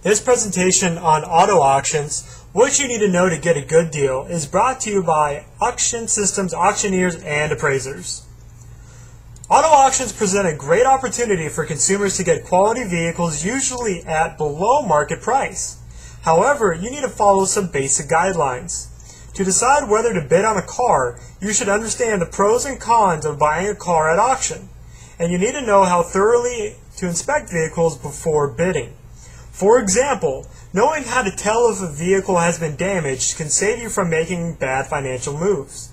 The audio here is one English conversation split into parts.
This presentation on auto auctions, what you need to know to get a good deal, is brought to you by Auction Systems auctioneers and appraisers. Auto auctions present a great opportunity for consumers to get quality vehicles, usually at below market price. However, you need to follow some basic guidelines. To decide whether to bid on a car, you should understand the pros and cons of buying a car at auction, and you need to know how thoroughly to inspect vehicles before bidding. For example, knowing how to tell if a vehicle has been damaged can save you from making bad financial moves.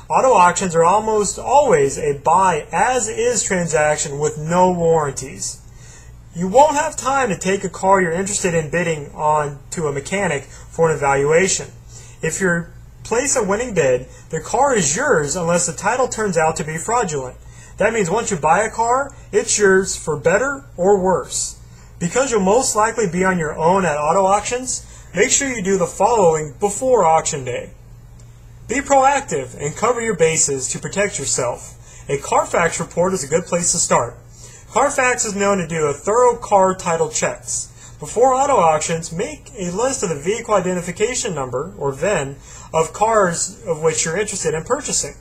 Auto auctions are almost always a buy-as-is transaction with no warranties. You won't have time to take a car you're interested in bidding on to a mechanic for an evaluation. If you place a winning bid, the car is yours unless the title turns out to be fraudulent. That means once you buy a car, it's yours for better or worse. Because you'll most likely be on your own at auto auctions, make sure you do the following before auction day. Be proactive and cover your bases to protect yourself. A Carfax report is a good place to start. Carfax is known to do a thorough car title checks. Before auto auctions, make a list of the vehicle identification number, or VIN, of cars of which you're interested in purchasing.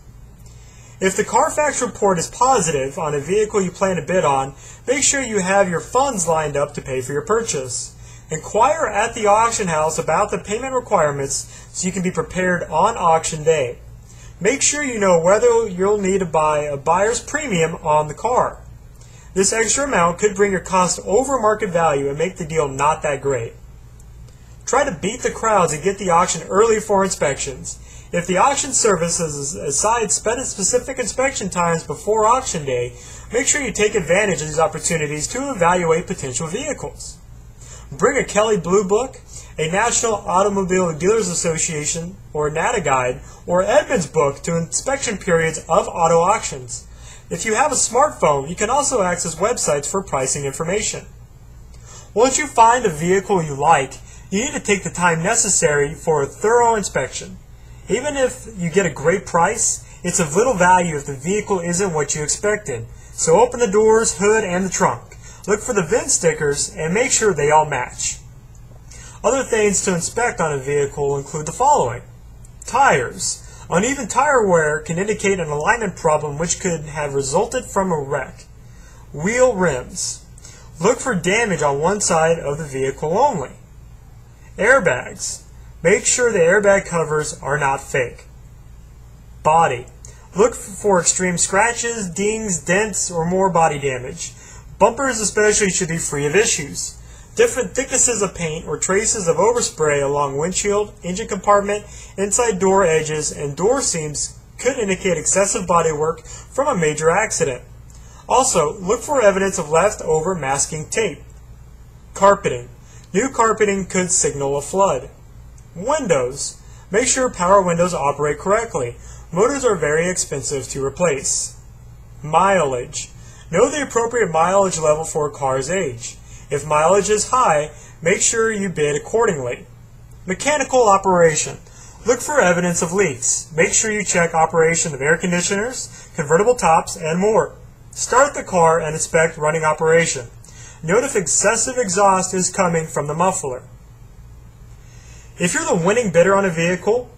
If the Carfax report is positive on a vehicle you plan to bid on, make sure you have your funds lined up to pay for your purchase. Inquire at the auction house about the payment requirements so you can be prepared on auction day. Make sure you know whether you'll need to buy a buyer's premium on the car. This extra amount could bring your cost over market value and make the deal not that great. Try to beat the crowds and get the auction early for inspections. If the auction service has assigned specific inspection times before auction day, make sure you take advantage of these opportunities to evaluate potential vehicles. Bring a Kelley Blue Book, a National Automobile Dealers Association or NADA guide, or Edmunds book to inspection periods of auto auctions. If you have a smartphone, you can also access websites for pricing information. Once you find a vehicle you like, you need to take the time necessary for a thorough inspection. Even if you get a great price, it's of little value if the vehicle isn't what you expected. So open the doors, hood, and the trunk. Look for the VIN stickers and make sure they all match. Other things to inspect on a vehicle include the following. Tires. Uneven tire wear can indicate an alignment problem which could have resulted from a wreck. Wheel rims. Look for damage on one side of the vehicle only. Airbags. Make sure the airbag covers are not fake. Body. Look for extreme scratches, dings, dents, or more body damage. Bumpers especially should be free of issues. Different thicknesses of paint or traces of overspray along windshield, engine compartment, inside door edges, and door seams could indicate excessive bodywork from a major accident. Also, look for evidence of leftover masking tape. Carpeting. New carpeting could signal a flood. Windows. Make sure power windows operate correctly. Motors are very expensive to replace. Mileage. Know the appropriate mileage level for a car's age. If mileage is high, make sure you bid accordingly. Mechanical operation. Look for evidence of leaks. Make sure you check operation of air conditioners, convertible tops, and more. Start the car and inspect running operation. Note if excessive exhaust is coming from the muffler. If you're the winning bidder on a vehicle,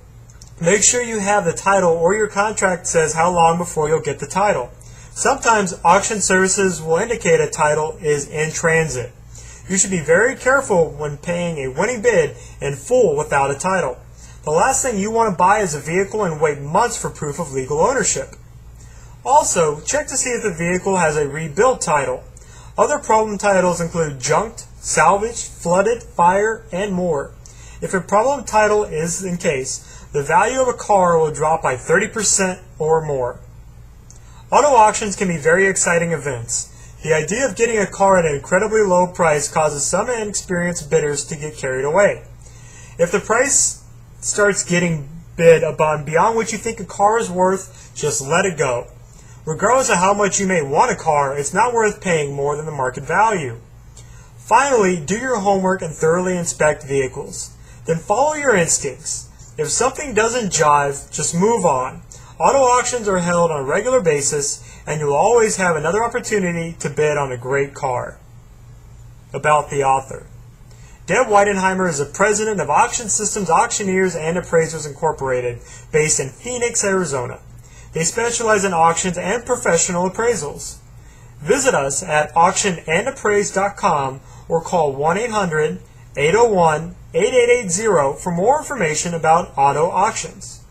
make sure you have the title or your contract says how long before you'll get the title. Sometimes auction services will indicate a title is in transit. You should be very careful when paying a winning bid in full without a title. The last thing you want to buy is a vehicle and wait months for proof of legal ownership. Also, check to see if the vehicle has a rebuilt title. Other problem titles include junked, salvaged, flooded, fire, and more. If a problem title is in case, the value of a car will drop by 30% or more. Auto auctions can be very exciting events. The idea of getting a car at an incredibly low price causes some inexperienced bidders to get carried away. If the price starts getting bid upon beyond what you think a car is worth, just let it go. Regardless of how much you may want a car, it's not worth paying more than the market value. Finally, do your homework and thoroughly inspect vehicles. Then follow your instincts. If something doesn't jive, just move on. Auto auctions are held on a regular basis, and you'll always have another opportunity to bid on a great car. About the author. Deb Weidenheimer is the president of Auction Systems Auctioneers and Appraisers Incorporated, based in Phoenix, Arizona. They specialize in auctions and professional appraisals. Visit us at auctionandappraise.com or call 1-800-801-8880 for more information about auto auctions.